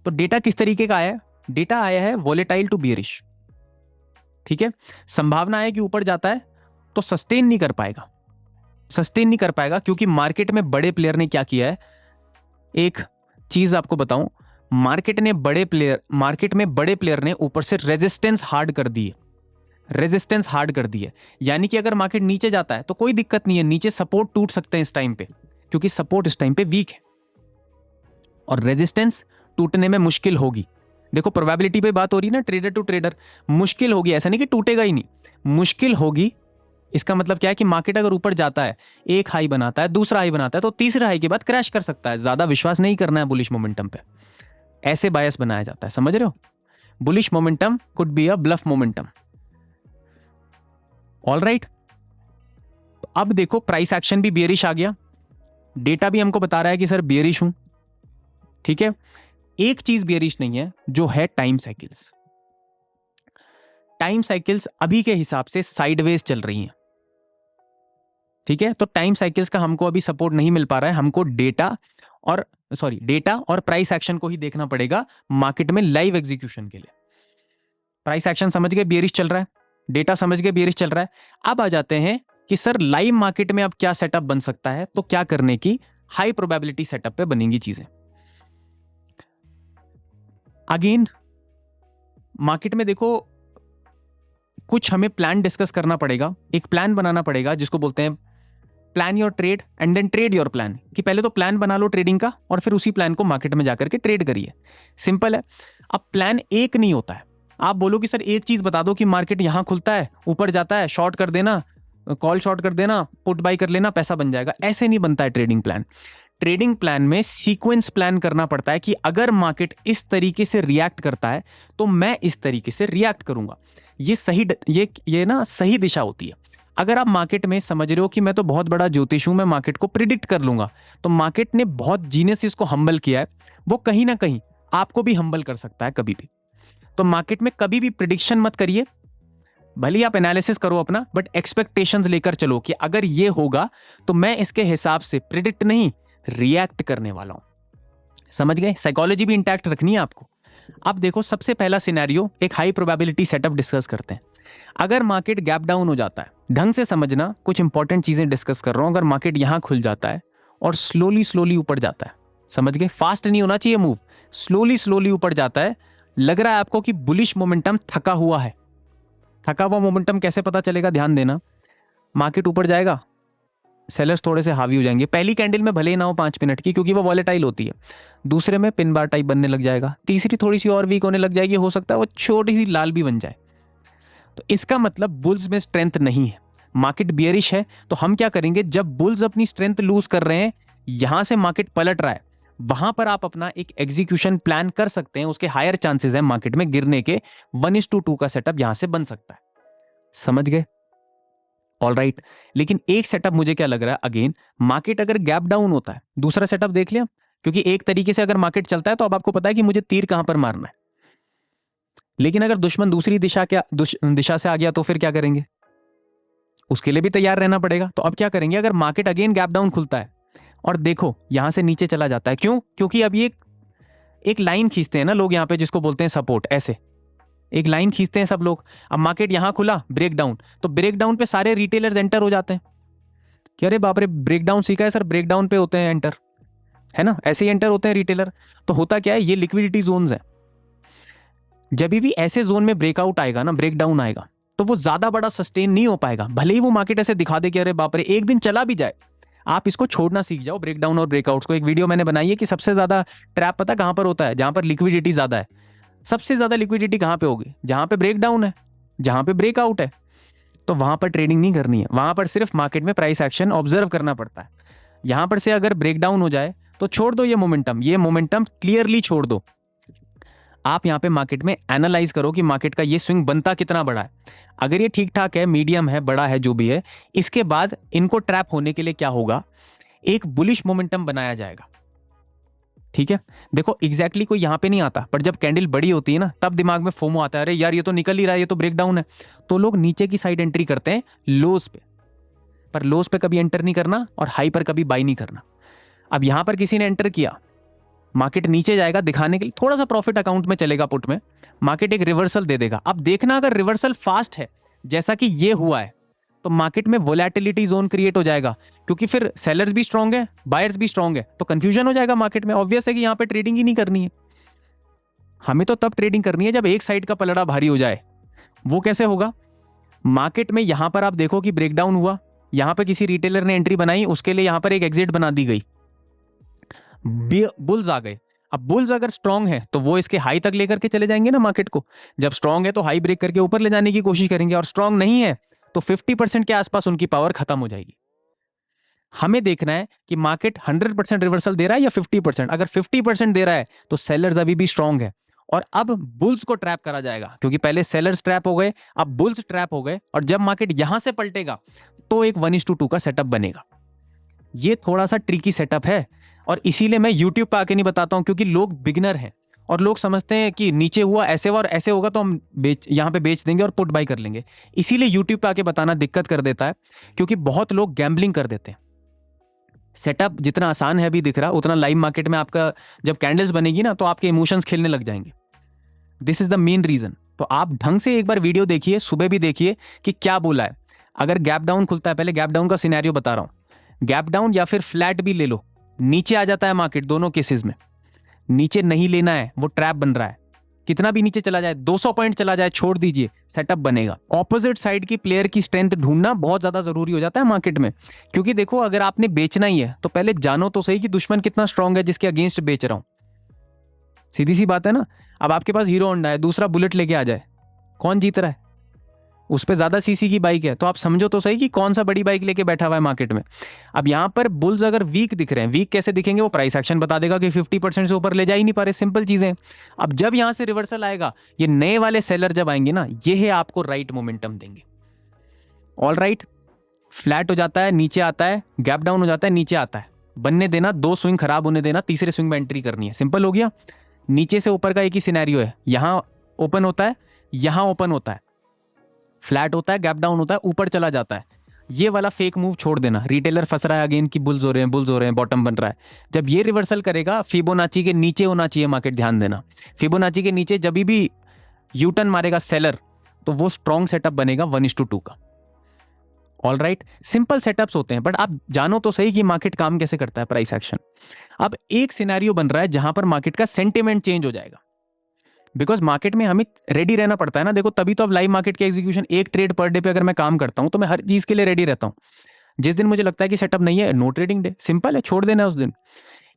तो डेटा किस तरीके का आया है, डेटा आया है वोलेटाइल टू बियरिश। ठीक है, संभावना है कि ऊपर जाता है तो सस्टेन नहीं कर पाएगा, सस्टेन नहीं कर पाएगा, क्योंकि मार्केट में बड़े प्लेयर ने क्या किया है, एक चीज आपको बताऊं, मार्केट में बड़े प्लेयर ने ऊपर से रेजिस्टेंस हार्ड कर दी है, रेजिस्टेंस हार्ड कर दी है। यानी कि अगर मार्केट नीचे जाता है तो कोई दिक्कत नहीं है, नीचे सपोर्ट टूट सकते हैं इस टाइम पे, क्योंकि सपोर्ट इस टाइम पे वीक है और रेजिस्टेंस टूटने में मुश्किल होगी। देखो प्रोबेबिलिटी पे बात हो रही है ना, ट्रेडर टू ट्रेडर, मुश्किल होगी, ऐसा नहीं कि टूटेगा ही नहीं, मुश्किल होगी। इसका मतलब क्या है कि मार्केट अगर ऊपर जाता है, एक हाई बनाता है, दूसरा हाई बनाता है, तो तीसरे हाई के बाद क्रैश कर सकता है। ज्यादा विश्वास नहीं करना है बुलिश मोमेंटम पे, ऐसे बायस बनाया जाता है, समझ रहे हो। Bullish momentum could be a bluff momentum. All right, अब देखो प्राइस एक्शन भी बियरिश आ गया, डेटा भी हमको बता रहा है कि सर बियरिश हूं। ठीक है, एक चीज बियरिश नहीं है जो है टाइम साइकिल्स। टाइम साइकिल्स अभी के हिसाब से साइडवेज चल रही हैं। ठीक है, तो टाइम साइकिल्स का हमको अभी सपोर्ट नहीं मिल पा रहा है, हमको डेटा और प्राइस एक्शन को ही देखना पड़ेगा मार्केट में लाइव एग्जीक्यूशन के लिए। प्राइस एक्शन समझ गए बियरिश चल रहा है, डेटा समझ गए बियरिश चल रहा है। अब आ जाते हैं कि सर लाइव मार्केट में अब क्या सेटअप बन सकता है, तो क्या करने की, हाई प्रोबेबिलिटी सेटअप पे बनेंगी चीजें। अगेन मार्केट में देखो कुछ हमें प्लान डिस्कस करना पड़ेगा, एक प्लान बनाना पड़ेगा जिसको बोलते हैं plan your trade and then trade your plan, कि पहले तो प्लान बना लो ट्रेडिंग का और फिर उसी प्लान को मार्केट में जाकर के ट्रेड करिए। सिंपल है। अब प्लान एक नहीं होता है, आप बोलो कि सर एक चीज बता दो कि मार्केट यहां खुलता है, ऊपर जाता है, शॉर्ट कर देना, कॉल शॉर्ट कर देना, पुट बाई कर लेना, पैसा बन जाएगा। ऐसे नहीं बनता है ट्रेडिंग प्लान। ट्रेडिंग प्लान में सीक्वेंस प्लान करना पड़ता है कि अगर मार्केट इस तरीके से रिएक्ट करता है तो मैं इस तरीके से रिएक्ट करूंगा। ये सही ये ना सही दिशा होती है। अगर आप मार्केट में समझ रहे हो कि मैं तो बहुत बड़ा ज्योतिष हूं, मैं मार्केट को प्रिडिक्ट कर लूंगा, तो मार्केट ने बहुत जीनियस इसको हम्बल किया है, वो कहीं ना कहीं आपको भी हम्बल कर सकता है कभी भी। तो मार्केट में कभी भी प्रिडिक्शन मत करिए, भले ही आप एनालिसिस करो अपना, बट एक्सपेक्टेशंस लेकर चलो कि अगर ये होगा तो मैं इसके हिसाब से प्रिडिक्ट नहीं रिएक्ट करने वाला हूं। समझ गए, साइकोलॉजी भी इंटैक्ट रखनी है आपको। अब देखो सबसे पहला सिनेरियो, एक हाई प्रोबेबिलिटी सेटअप डिस्कस करते हैं। अगर मार्केट गैप डाउन हो जाता है, ढंग से समझना, कुछ इंपॉर्टेंट चीजें डिस्कस कर रहा हूं। अगर मार्केट यहां खुल जाता है और स्लोली ऊपर जाता है, समझ गए, फास्ट नहीं होना चाहिए मूव, स्लोली ऊपर जाता है, लग रहा है आपको कि बुलिश मोमेंटम थका हुआ है। थका हुआ मोमेंटम कैसे पता चलेगा, ध्यान देना। मार्केट ऊपर जाएगा, सेलर्स थोड़े से हावी हो जाएंगे, पहली कैंडल में भले ही ना हो 5 मिनट की क्योंकि वो वॉलेटाइल होती है, दूसरे में पिन बार टाइप बनने लग जाएगा, तीसरी थोड़ी सी और वीक होने लग जाएगी, हो सकता है वो छोटी सी लाल भी बन जाए। तो इसका मतलब बुल्स में स्ट्रेंथ नहीं है, मार्केट बियरिश है। तो हम क्या करेंगे, जब बुल्स अपनी स्ट्रेंथ लूज कर रहे हैं, यहां से मार्केट पलट रहा है, वहां पर आप अपना एक एग्जीक्यूशन प्लान कर सकते हैं, उसके हायर चांसेस हैं मार्केट में गिरने के। 1:2 का सेटअप यहां से बन सकता है, समझ गए। ऑल राइट, लेकिन एक सेटअप मुझे क्या लग रहा है, अगेन मार्केट अगर गैप डाउन होता है, दूसरा सेटअप देख लिया, क्योंकि एक तरीके से अगर मार्केट चलता है तो अब आपको पता है कि मुझे तीर कहां पर मारना है। लेकिन अगर दुश्मन दूसरी दिशा से आ गया तो फिर क्या करेंगे, उसके लिए भी तैयार रहना पड़ेगा। तो अब क्या करेंगे, अगर मार्केट अगेन गैप डाउन खुलता है और देखो यहां से नीचे चला जाता है, क्यों, क्योंकि अब ये एक लाइन खींचते हैं ना लोग यहाँ पे, जिसको बोलते हैं सपोर्ट, ऐसे एक लाइन खींचते हैं सब लोग। अब मार्केट यहाँ खुला, ब्रेकडाउन, तो ब्रेकडाउन पे सारे रिटेलर्स एंटर हो जाते हैं कि अरे बाप रे ब्रेकडाउन सीखा है सर, ब्रेकडाउन पे होते हैं एंटर, है ना, ऐसे ही एंटर होते हैं रिटेलर। तो होता क्या है, ये लिक्विडिटी जोन्स है। जब भी ऐसे जोन में ब्रेकआउट आएगा ना, ब्रेकडाउन आएगा, तो वो ज्यादा बड़ा सस्टेन नहीं हो पाएगा। भले ही वो मार्केट ऐसे दिखा दे कि अरे बाप रे एक दिन चला भी जाए, आप इसको छोड़ना सीख जाओ ब्रेकडाउन और ब्रेकआउट्स को। एक वीडियो मैंने बनाई है कि सबसे ज्यादा ट्रैप पता कहां पर होता है, जहां पर लिक्विडिटी ज्यादा है। सबसे ज्यादा लिक्विडिटी कहां पे होगी, जहां पे ब्रेकडाउन है, जहां पे ब्रेकआउट है। तो वहां पर ट्रेडिंग नहीं करनी है, वहां पर सिर्फ मार्केट में प्राइस एक्शन ऑब्जर्व करना पड़ता है। यहां पर से अगर ब्रेकडाउन हो जाए तो छोड़ दो ये मोमेंटम क्लियरली छोड़ दो। आप यहाँ पे मार्केट में एनालाइज करो कि मार्केट का ये स्विंग बनता कितना बड़ा है। अगर ये ठीक ठाक है, मीडियम है, बड़ा है, जो भी है, इसके बाद इनको ट्रैप होने के लिए क्या होगा, एक बुलिश मोमेंटम बनाया जाएगा। ठीक है, देखो एग्जैक्टली कोई यहाँ पे नहीं आता, पर जब कैंडल बड़ी होती है ना, तब दिमाग में फोमो आता है, अरे यार ये तो निकल ही रहा है, ये तो ब्रेकडाउन है। तो लोग नीचे की साइड एंट्री करते हैं लोज पे, पर लोज पे कभी एंटर नहीं करना और हाई पर कभी बाई नहीं करना। अब यहां पर किसी ने एंटर किया, मार्केट नीचे जाएगा दिखाने के लिए, थोड़ा सा प्रॉफिट अकाउंट में चलेगा पुट में, मार्केट एक रिवर्सल दे देगा। अब देखना अगर रिवर्सल फास्ट है जैसा कि ये हुआ है, तो मार्केट में वोलेटिलिटी जोन क्रिएट हो जाएगा, क्योंकि फिर सेलर्स भी स्ट्रांग है, बायर्स भी स्ट्रांग है, तो कंफ्यूजन हो जाएगा मार्केट में। ऑब्वियस है कि यहां पे ट्रेडिंग ही नहीं करनी है। हमें तो तब ट्रेडिंग करनी है जब एक साइड का पलड़ा भारी हो जाए। वो कैसे होगा, मार्केट में यहां पर आप देखो कि ब्रेकडाउन हुआ, यहां पर किसी रिटेलर ने एंट्री बनाई, उसके लिए यहां पर एक एग्जिट बना दी गई, बुल्स आ गए। अब बुल्स अगर स्ट्रांग है तो वो इसके हाई तक लेकर के चले जाएंगे ना मार्केट को। जब स्ट्रांग है तो हाई ब्रेक करके ऊपर ले जाने की कोशिश करेंगे, और स्ट्रांग नहीं है तो 50% के आसपास उनकी पावर खत्म हो जाएगी। हमें देखना है कि मार्केट 100% रिवर्सल दे रहा है या 50%। अगर 50% दे रहा है तो सेलर्स अभी भी स्ट्रांग है, और अब बुल्स को ट्रैप करा जाएगा, क्योंकि पहले सेलर्स ट्रैप हो गए, अब बुल्स ट्रैप हो गए, और जब मार्केट यहां से पलटेगा तो एक 1:2 का सेटअप बनेगा। ये थोड़ा सा ट्रिकी सेटअप है, और इसीलिए मैं YouTube पे आके नहीं बताता हूं, क्योंकि लोग बिगिनर हैं और लोग समझते हैं कि नीचे हुआ ऐसे हुआ और ऐसे होगा तो हम यहाँ पे बेच देंगे और पुट बाई कर लेंगे। इसीलिए YouTube पे आके बताना दिक्कत कर देता है, क्योंकि बहुत लोग गैम्बलिंग कर देते हैं। सेटअप जितना आसान है अभी दिख रहा, उतना लाइव मार्केट में आपका जब कैंडल्स बनेगी ना तो आपके इमोशंस खेलने लग जाएंगे। This is the main reason. तो आप ढंग से एक बार वीडियो देखिए, सुबह भी देखिए कि क्या बोला है। अगर गैप डाउन खुलता है, पहले गैप डाउन का सिनेरियो बता रहा हूं, गैप डाउन या फिर फ्लैट भी ले लो, नीचे आ जाता है मार्केट, दोनों केसेस में नीचे नहीं लेना है, वो ट्रैप बन रहा है। कितना भी नीचे चला जाए, 200 पॉइंट चला जाए, छोड़ दीजिए, सेटअप बनेगा। ऑपोजिट साइड की प्लेयर की स्ट्रेंथ ढूंढना बहुत ज्यादा जरूरी हो जाता है मार्केट में, क्योंकि देखो अगर आपने बेचना ही है तो पहले जानो तो सही कि दुश्मन कितना स्ट्रांग है जिसके अगेंस्ट बेच रहा हूं। सीधी सी बात है ना। अब आपके पास हीरो होंडा है, दूसरा बुलेट लेके आ जाए, कौन जीत रहा है? उस पर ज्यादा सीसी की बाइक है, तो आप समझो तो सही कि कौन सा बड़ी बाइक लेके बैठा हुआ है मार्केट में। अब यहां पर बुल्स अगर वीक दिख रहे हैं, वीक कैसे दिखेंगे, वो प्राइस एक्शन बता देगा कि 50% से ऊपर ले जा ही नहीं पा रहे, सिंपल चीजें। अब जब यहां से रिवर्सल आएगा, ये नए वाले सेलर जब आएंगे ना, ये है आपको राइट मोमेंटम देंगे। ऑल राइट, फ्लैट हो जाता है, नीचे आता है, गैप डाउन हो जाता है, नीचे आता है, बनने देना, 2 स्विंग खराब होने देना, तीसरे स्विंग में एंट्री करनी है, सिंपल हो गया। नीचे से ऊपर का एक ही सिनेरियो है, यहां ओपन होता है, यहां ओपन होता है, फ्लैट होता है, गैप डाउन होता है, ऊपर चला जाता है। ये वाला फेक मूव छोड़ देना। रिटेलर फंस रहा है अगेन कि बुल्स हो रहे हैं, बॉटम बन रहा है। जब ये रिवर्सल करेगा, फिबोनाची के नीचे होना चाहिए मार्केट, ध्यान देना। फिबोनाची के नीचे जब भी यू टर्न मारेगा सेलर, तो वो स्ट्रॉन्ग सेटअप बनेगा 1:2 का। ऑल राइट, सिंपल सेटअप्स होते हैं, बट आप जानो तो सही कि मार्केट काम कैसे करता है, प्राइस एक्शन। अब एक सिनेरियो बन रहा है जहां पर मार्केट का सेंटिमेंट चेंज हो जाएगा, बिकॉज मार्केट में हमें रेडी रहना पड़ता है ना। देखो तभी तो अब लाइव मार्केट के एग्जीक्यूशन, एक ट्रेड पर डे पे अगर मैं काम करता हूं तो मैं हर चीज के लिए रेडी रहता हूं। जिस दिन मुझे लगता है कि सेटअप नहीं है, नो ट्रेडिंग डे, सिंपल है, छोड़ देना उस दिन।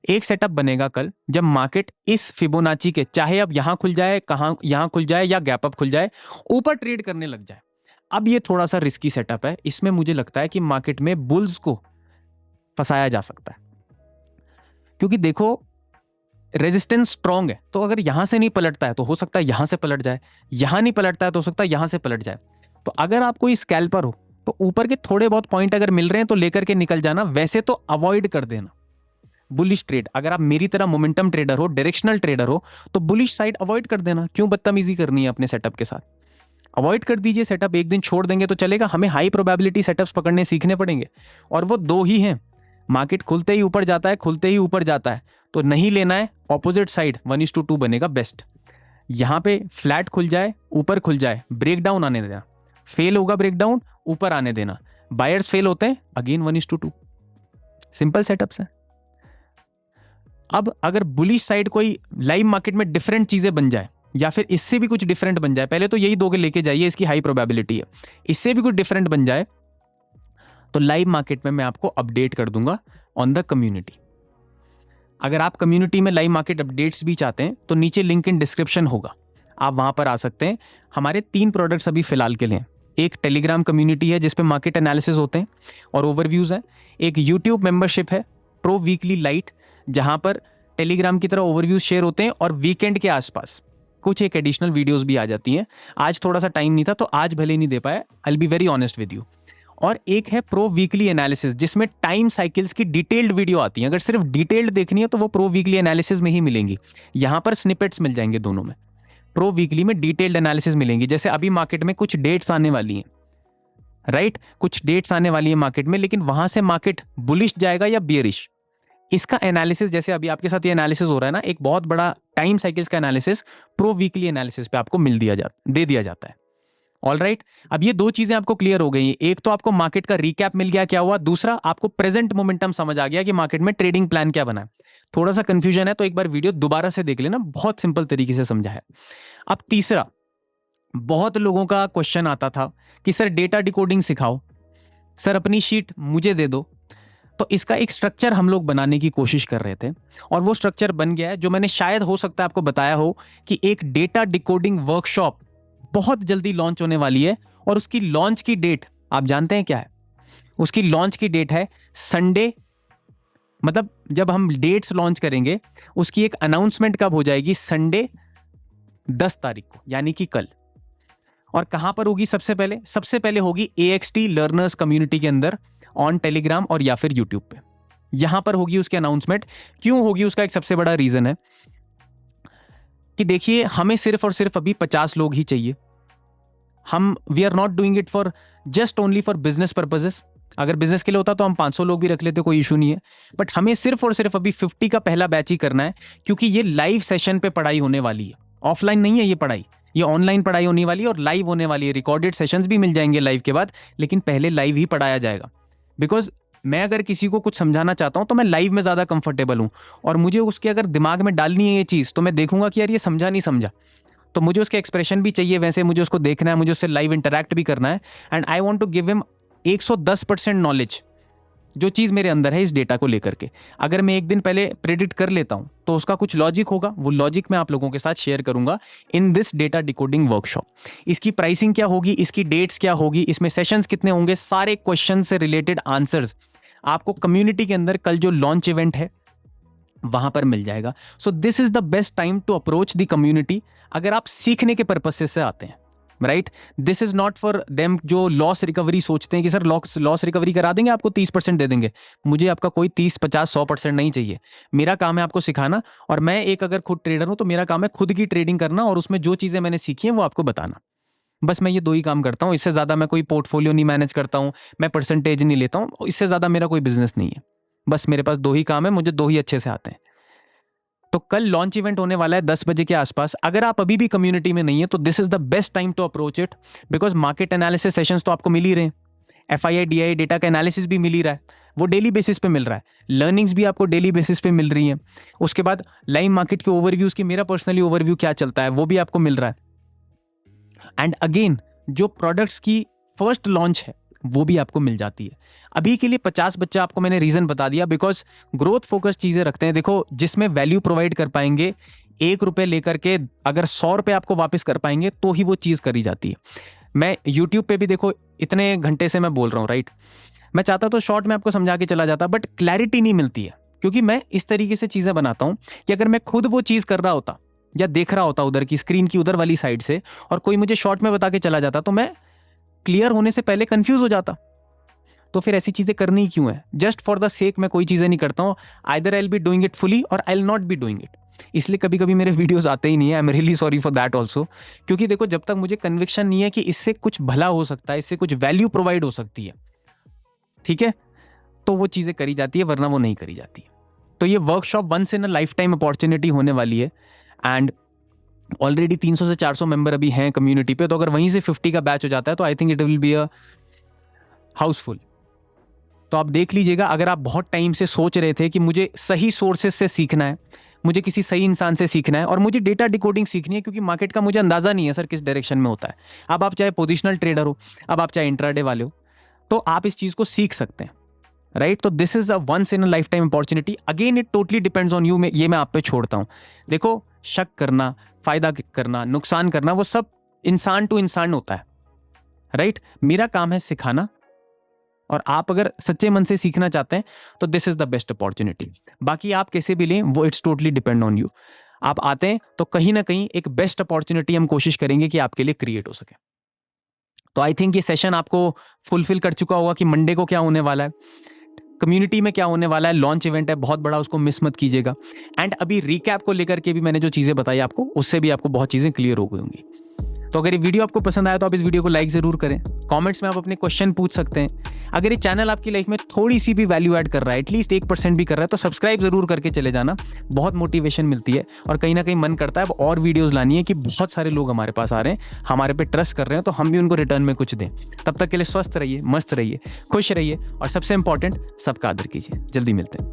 एक सेटअप बनेगा कल जब मार्केट इस फिबोनाची के, चाहे अब यहां खुल जाए, कहां यहां खुल जाए या गैप अप खुल जाए, ऊपर ट्रेड करने लग जाए। अब ये थोड़ा सा रिस्की सेटअप है, इसमें मुझे लगता है कि मार्केट में बुल्स को फंसाया जा सकता है, क्योंकि देखो रेजिस्टेंस स्ट्रांग है। तो अगर यहां से नहीं पलटता है तो हो सकता है यहां से पलट जाए, यहां नहीं पलटता है तो हो सकता है यहां से पलट जाए। तो अगर आप कोई स्कैल्पर हो तो ऊपर के थोड़े बहुत पॉइंट अगर मिल रहे हैं तो लेकर के निकल जाना, वैसे तो अवॉइड कर देना बुलिश ट्रेड। अगर आप मेरी तरह मोमेंटम ट्रेडर हो, डायरेक्शनल ट्रेडर हो, तो बुलिश साइड अवॉइड कर देना। क्यों बदतमीजी करनी है अपने सेटअप के साथ? अवॉइड कर दीजिए सेटअप, एक दिन छोड़ देंगे तो चलेगा। हमें हाई प्रोबेबिलिटी सेटअप्स पकड़ने सीखने पड़ेंगे, और वो 2 ही हैं। मार्केट खुलते ही ऊपर जाता है, खुलते ही ऊपर जाता है, तो नहीं लेना है, ऑपोजिट साइड 1:2 बनेगा बेस्ट। यहाँ पे फ्लैट खुल जाए, ऊपर खुल जाए, ब्रेकडाउन आने देना, फेल होगा ब्रेकडाउन, ऊपर आने देना, बायर्स फेल होते हैं, अगेन 1:2। सिंपल सेटअप्स है। अब अगर बुलिश साइड कोई लाइव मार्केट में डिफरेंट चीजें बन जाए या फिर इससे भी कुछ डिफरेंट बन जाए, पहले तो यही दो के लेके जाइए, इसकी हाई प्रोबेबिलिटी है, इससे भी कुछ डिफरेंट बन जाए तो लाइव मार्केट में मैं आपको अपडेट कर दूंगा ऑन द कम्युनिटी। अगर आप कम्युनिटी में लाइव मार्केट अपडेट्स भी चाहते हैं तो नीचे लिंक इन डिस्क्रिप्शन होगा, आप वहां पर आ सकते हैं। हमारे 3 प्रोडक्ट्स अभी फिलहाल के लिए, एक टेलीग्राम कम्युनिटी है जिसपे मार्केट एनालिसिस होते हैं और ओवरव्यूज है, एक यूट्यूब मेंबरशिप है प्रो वीकली लाइट, जहां पर टेलीग्राम की तरह ओवरव्यूज शेयर होते हैं और वीकेंड के आसपास कुछ एक एडिशनल वीडियोस भी आ जाती हैं। आज थोड़ा सा टाइम नहीं था तो आज भले नहीं दे पाया, आई will be very honest with you. और एक है प्रो वीकली एनालिसिस जिसमें टाइम साइकिल्स की डिटेल्ड वीडियो आती है। अगर सिर्फ डिटेल्ड देखनी है तो वो प्रो वीकली एनालिसिस में ही मिलेंगी, यहां पर स्निपेट्स मिल जाएंगे दोनों में। प्रो वीकली में डिटेल्ड एनालिसिस मिलेंगी, जैसे अभी मार्केट में कुछ डेट्स आने वाली हैं, राइट, कुछ डेट्स आने वाली है मार्केट में, लेकिन वहां से मार्केट बुलिश जाएगा या बियरिश, इसका एनालिसिस, जैसे अभी आपके साथ ये एनालिसिस हो रहा है ना, एक बहुत बड़ा टाइम साइकिल्स का एनालिसिस प्रो वीकली एनालिसिस पे आपको दे दिया जाता है। ऑल राइट, अब ये 2 चीजें आपको क्लियर हो गई। एक तो आपको मार्केट का रिकैप मिल गया क्या हुआ, दूसरा आपको प्रेजेंट मोमेंटम समझ आ गया कि मार्केट में ट्रेडिंग प्लान क्या बना है। थोड़ा सा कंफ्यूजन है तो एक बार वीडियो दोबारा से देख लेना, बहुत सिंपल तरीके से समझा है। अब तीसरा, बहुत लोगों का क्वेश्चन आता था कि सर डेटा डिकोडिंग सिखाओ, सर अपनी शीट मुझे दे दो। तो इसका एक स्ट्रक्चर हम लोग बनाने की कोशिश कर रहे थे और वो स्ट्रक्चर बन गया है, जो मैंने शायद हो सकता है आपको बताया हो कि एक डेटा डिकोडिंग वर्कशॉप बहुत जल्दी लॉन्च होने वाली है। और उसकी लॉन्च की डेट आप जानते हैं क्या है? उसकी लॉन्च की डेट है संडे, मतलब जब हम डेट्स लॉन्च करेंगे उसकी एक अनाउंसमेंट कब हो जाएगी, संडे 10 तारीख को, यानी कि कल। और कहां पर होगी? सबसे पहले होगी AXT लर्नर्स कम्युनिटी के अंदर, ऑन टेलीग्राम और या फिर यूट्यूब पे, यहां पर होगी उसकी अनाउंसमेंट। क्यों होगी? उसका एक सबसे बड़ा रीजन है कि देखिए, हमें सिर्फ और सिर्फ अभी 50 लोग ही चाहिए। We are not doing it for just only for business purposes. अगर बिजनेस के लिए होता तो हम 500 लोग भी रख लेते, कोई इशू नहीं है। बट हमें सिर्फ और सिर्फ अभी 50 का पहला बैच ही करना है, क्योंकि ये लाइव सेशन पे पढ़ाई होने वाली है, ऑफलाइन नहीं है ये पढ़ाई, ये ऑनलाइन पढ़ाई होने वाली है और लाइव होने वाली है। रिकॉर्डेड सेशंस भी मिल जाएंगे लाइव के बाद, लेकिन पहले लाइव ही पढ़ाया जाएगा। बिकॉज मैं अगर किसी को कुछ समझाना चाहता हूं तो मैं लाइव में ज्यादा कंफर्टेबल हूं, और मुझे उसके अगर दिमाग में डालनी है ये चीज तो मैं देखूंगा कि यार ये समझा नहीं समझा, तो मुझे उसके एक्सप्रेशन भी चाहिए, वैसे मुझे उसको देखना है, मुझे उससे लाइव इंटरैक्ट भी करना है। And I want to give him 110% knowledge, जो चीज मेरे अंदर है इस डेटा को लेकर के। अगर मैं एक दिन पहले प्रेडिक्ट कर लेता हूं तो उसका कुछ लॉजिक होगा, वो लॉजिक मैं आप लोगों के साथ शेयर करूंगा in this data decoding workshop. इसकी प्राइसिंग क्या होगी, इसकी डेट्स क्या होगी, इसमें सेशंस कितने होंगे, सारे क्वेश्चन से रिलेटेड आंसर्स आपको कम्युनिटी के अंदर कल जो लॉन्च इवेंट है वहां पर मिल जाएगा। So this is the best time to approach the community अगर आप सीखने के पर्पज से आते हैं, right. This is not for them जो लॉस रिकवरी सोचते हैं कि सर लॉस रिकवरी करा देंगे, आपको 30% दे देंगे। मुझे आपका कोई 30, 50, 100% नहीं चाहिए। मेरा काम है आपको सिखाना, और मैं एक अगर खुद ट्रेडर हूं तो मेरा काम है खुद की ट्रेडिंग करना और उसमें जो चीजें मैंने सीखी हैं वो आपको बताना। बस मैं ये 2 ही काम करता हूं, इससे ज्यादा मैं कोई पोर्टफोलियो नहीं मैनेज करता हूं, मैं परसेंटेज नहीं लेता हूं, इससे ज्यादा मेरा कोई बिजनेस नहीं है। बस मेरे पास 2 ही काम है, मुझे 2 ही अच्छे से आते हैं। तो कल लॉन्च इवेंट होने वाला है 10 बजे के आसपास। अगर आप अभी भी कम्युनिटी में नहीं है तो this is the best time to approach it, because market analysis sessions तो आपको मिल ही रहे हैं, FII DII डेटा का एनालिसिस भी मिल ही रहा है, वो डेली बेसिस पे मिल रहा है, लर्निंग्स भी आपको डेली बेसिस पे मिल रही हैं। उसके बाद लाइव मार्केट के ओवरव्यूज की, मेरा पर्सनली ओवरव्यू क्या चलता है वो भी आपको मिल रहा है। एंड अगेन जो प्रोडक्ट्स की फर्स्ट लॉन्च है वो भी आपको मिल जाती है। अभी के लिए 50 बच्चा आपको मैंने रीजन बता दिया, बिकॉज ग्रोथ फोकस चीजें रखते हैं। देखो, जिसमें वैल्यू प्रोवाइड कर पाएंगे, 1 रुपए लेकर के अगर 100 रुपए आपको वापस कर पाएंगे तो ही वो चीज करी जाती है। मैं यूट्यूब पे भी देखो इतने घंटे से मैं बोल रहा हूँ, राइट। मैं चाहता तो शॉर्ट में आपको समझा के चला जाता, बट क्लैरिटी नहीं मिलती है, क्योंकि मैं इस तरीके से चीजें बनाता हूं कि अगर मैं खुद वो चीज कर रहा होता या देख रहा होता उधर की स्क्रीन की उधर वाली साइड से, और कोई मुझे शॉर्ट में बता के चला जाता, तो मैं क्लियर होने से पहले कंफ्यूज हो जाता। तो फिर ऐसी चीजें करनी क्यों है? जस्ट फॉर द सेक मैं कोई चीजें नहीं करता हूं। Either I will be doing it fully or I will not be doing it. इसलिए कभी कभी मेरे वीडियोस आते ही नहीं है। I am really sorry for that also, क्योंकि देखो, जब तक मुझे कन्विक्शन नहीं है कि इससे कुछ भला हो सकता है, इससे कुछ वैल्यू प्रोवाइड हो सकती है, ठीक है, तो वो चीजें करी जाती है, वरना वो नहीं करी जाती है। तो ये workshop once in a life time opportunity होने वाली है एंड ऑलरेडी 300 से 400 मेंबर अभी हैं कम्युनिटी पे, तो अगर वहीं से 50 का बैच हो जाता है तो I think it will be a Housefull. तो आप देख लीजिएगा, अगर आप बहुत टाइम से सोच रहे थे कि मुझे सही सोर्सेज से सीखना है, मुझे किसी सही इंसान से सीखना है और मुझे डेटा डिकोडिंग सीखनी है क्योंकि मार्केट का मुझे अंदाजा नहीं है सर किस डायरेक्शन में होता है। अब आप चाहे पोजिशनल ट्रेडर हो, अब आप चाहे इंट्राडे वाले हो, तो आप इस चीज़ को सीख सकते हैं, राइट। तो this is a once in a life time opportunity. Again it totally depends on you. ये मैं आप पे छोड़ता हूं। देखो, शक करना, फायदा करना, नुकसान करना, वो सब इंसान टू इंसान होता है, राइट। मेरा काम है सिखाना, और आप अगर सच्चे मन से सीखना चाहते हैं तो this is the best opportunity. बाकी आप कैसे भी लें वो it's totally depend on you. आप आते हैं तो कहीं ना कहीं एक बेस्ट अपॉर्चुनिटी हम कोशिश करेंगे कि आपके लिए क्रिएट हो सके। तो आई थिंक ये सेशन आपको फुलफिल कर चुका होगा कि मंडे को क्या होने वाला है, कम्युनिटी में क्या होने वाला है। लॉन्च इवेंट है बहुत बड़ा, उसको मिस मत कीजिएगा। एंड अभी रिकैप को लेकर के भी मैंने जो चीज़ें बताई आपको, उससे भी आपको बहुत चीज़ें क्लियर हो गई होंगी। तो अगर ये वीडियो आपको पसंद आया तो आप इस वीडियो को लाइक ज़रूर करें। कमेंट्स में आप अपने क्वेश्चन पूछ सकते हैं। अगर ये चैनल आपकी लाइफ में थोड़ी सी भी वैल्यू ऐड कर रहा है, एटलीस्ट 1% भी कर रहा है, तो सब्सक्राइब ज़रूर करके चले जाना। बहुत मोटिवेशन मिलती है और कहीं ना कहीं मन करता है अब और वीडियोज़ लानी है कि बहुत सारे लोग हमारे पास आ रहे हैं, हमारे पे ट्रस्ट कर रहे हैं, तो हम भी उनको रिटर्न में कुछ दें। तब तक के लिए स्वस्थ रहिए, मस्त रहिए, खुश रहिए और सबसे इंपॉर्टेंट, सबका आदर कीजिए। जल्दी मिलते हैं।